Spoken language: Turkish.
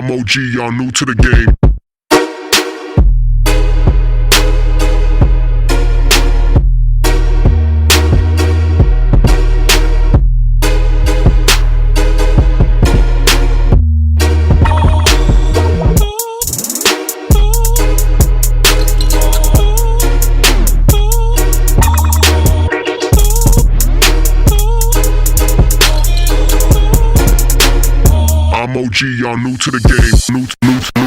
I'm OG, y'all new to the game. I'm OG, y'all new to the game. New.